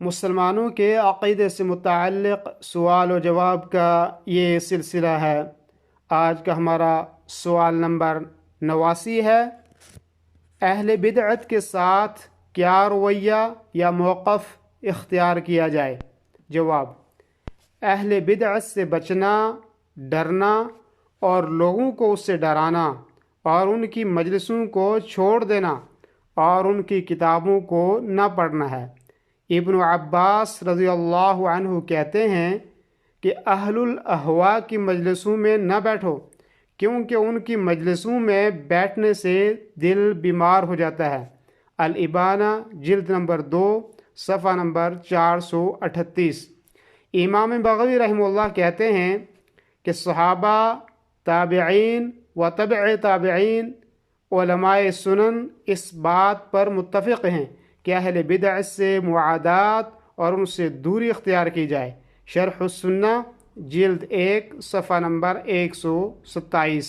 مسلمانوں کے عقیدے سے متعلق سوال و جواب کا یہ سلسلہ ہے۔ آج کا ہمارا سوال نمبر 89 ہے، اہل بدعت کے ساتھ کیا رویہ یا موقف اختیار کیا جائے؟ جواب: اہل بدعت سے بچنا، ڈرنا اور لوگوں کو اس سے ڈرانا، اور ان کی مجلسوں کو چھوڑ دینا اور ان کی کتابوں کو نہ پڑھنا ہے۔ ابن عباس رضی اللہ عنہ کہتے ہیں کہ اہل الاہواء کی مجلسوں میں نہ بیٹھو، کیونکہ ان کی مجلسوں میں بیٹھنے سے دل بیمار ہو جاتا ہے۔ الابانہ جلد نمبر 2 صفحہ نمبر 438۔ امام بغوی رحمہ اللہ کہتے ہیں کہ صحابہ، تابعین و تبع تابعین، علماء سنن اس بات پر متفق ہیں کہ اہل بدعت سے معادات اور ان سے دوری اختیار کی جائے۔ شرح السنہ جلد 1 صفحہ نمبر 127۔